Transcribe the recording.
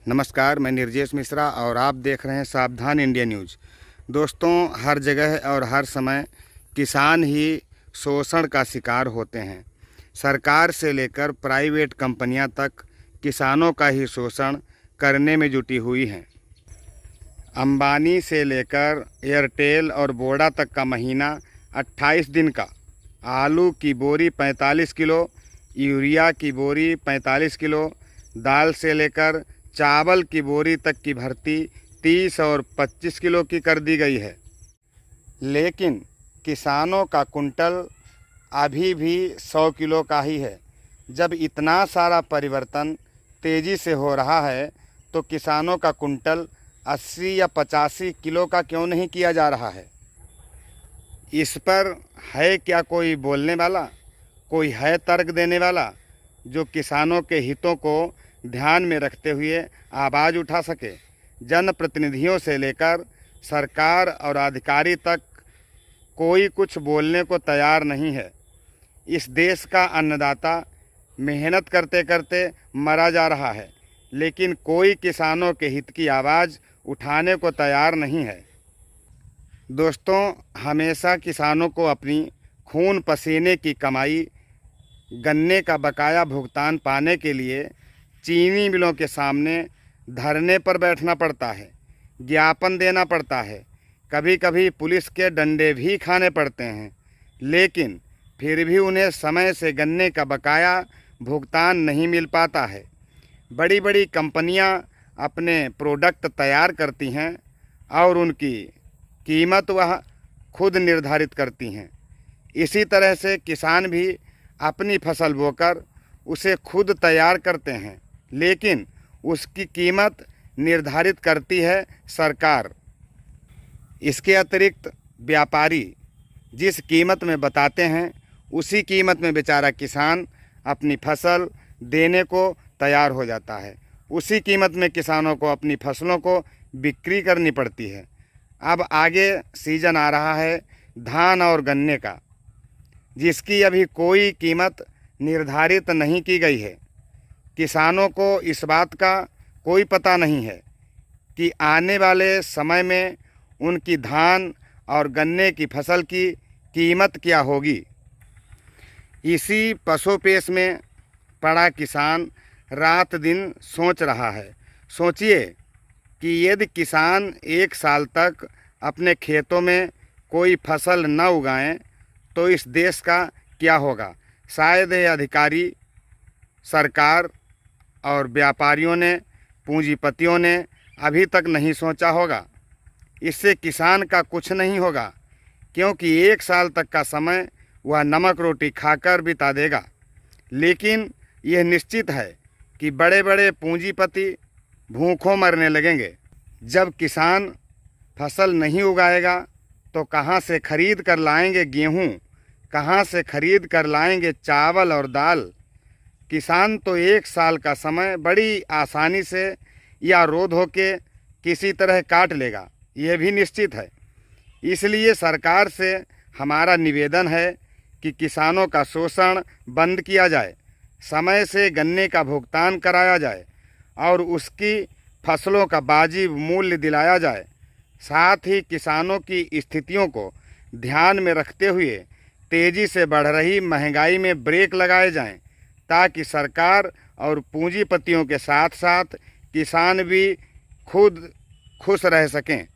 नमस्कार, मैं निर्जेश मिश्रा और आप देख रहे हैं सावधान इंडिया न्यूज़। दोस्तों, हर जगह और हर समय किसान ही शोषण का शिकार होते हैं। सरकार से लेकर प्राइवेट कंपनियां तक किसानों का ही शोषण करने में जुटी हुई हैं। अंबानी से लेकर एयरटेल और वोडा तक का महीना 28 दिन का, आलू की बोरी 45 किलो, यूरिया की बोरी 45 किलो, दाल से लेकर चावल की बोरी तक की भर्ती 30 और 25 किलो की कर दी गई है। लेकिन किसानों का कुंटल अभी भी 100 किलो का ही है। जब इतना सारा परिवर्तन तेज़ी से हो रहा है तो किसानों का कुंटल 80 या 85 किलो का क्यों नहीं किया जा रहा है? इस पर है क्या कोई बोलने वाला, कोई है तर्क देने वाला जो किसानों के हितों को ध्यान में रखते हुए आवाज़ उठा सके? जनप्रतिनिधियों से लेकर सरकार और अधिकारी तक कोई कुछ बोलने को तैयार नहीं है। इस देश का अन्नदाता मेहनत करते करते मरा जा रहा है, लेकिन कोई किसानों के हित की आवाज़ उठाने को तैयार नहीं है। दोस्तों, हमेशा किसानों को अपनी खून पसीने की कमाई, गन्ने का बकाया भुगतान पाने के लिए चीनी मिलों के सामने धरने पर बैठना पड़ता है, ज्ञापन देना पड़ता है, कभी कभी पुलिस के डंडे भी खाने पड़ते हैं, लेकिन फिर भी उन्हें समय से गन्ने का बकाया भुगतान नहीं मिल पाता है। बड़ी बड़ी कंपनियां अपने प्रोडक्ट तैयार करती हैं और उनकी कीमत वह खुद निर्धारित करती हैं। इसी तरह से किसान भी अपनी फसल बोकर उसे खुद तैयार करते हैं, लेकिन उसकी कीमत निर्धारित करती है सरकार। इसके अतिरिक्त व्यापारी जिस कीमत में बताते हैं उसी कीमत में बेचारा किसान अपनी फसल देने को तैयार हो जाता है। उसी कीमत में किसानों को अपनी फसलों को बिक्री करनी पड़ती है। अब आगे सीजन आ रहा है धान और गन्ने का, जिसकी अभी कोई कीमत निर्धारित नहीं की गई है। किसानों को इस बात का कोई पता नहीं है कि आने वाले समय में उनकी धान और गन्ने की फसल की कीमत क्या होगी। इसी पसोपेश में पड़ा किसान रात दिन सोच रहा है। सोचिए कि यदि किसान एक साल तक अपने खेतों में कोई फसल न उगाएं तो इस देश का क्या होगा। शायद ये अधिकारी, सरकार और व्यापारियों ने, पूंजीपतियों ने अभी तक नहीं सोचा होगा। इससे किसान का कुछ नहीं होगा, क्योंकि एक साल तक का समय वह नमक रोटी खाकर बिता देगा। लेकिन यह निश्चित है कि बड़े बड़े पूंजीपति भूखों मरने लगेंगे। जब किसान फसल नहीं उगाएगा तो कहाँ से खरीद कर लाएंगे गेहूँ, कहाँ से खरीद कर लाएंगे चावल और दाल। किसान तो एक साल का समय बड़ी आसानी से या रो धो के किसी तरह काट लेगा, यह भी निश्चित है। इसलिए सरकार से हमारा निवेदन है कि किसानों का शोषण बंद किया जाए, समय से गन्ने का भुगतान कराया जाए और उसकी फसलों का वाजिब मूल्य दिलाया जाए। साथ ही किसानों की स्थितियों को ध्यान में रखते हुए तेज़ी से बढ़ रही महंगाई में ब्रेक लगाए जाएं, ताकि सरकार और पूंजीपतियों के साथ साथ किसान भी खुद खुश रह सकें।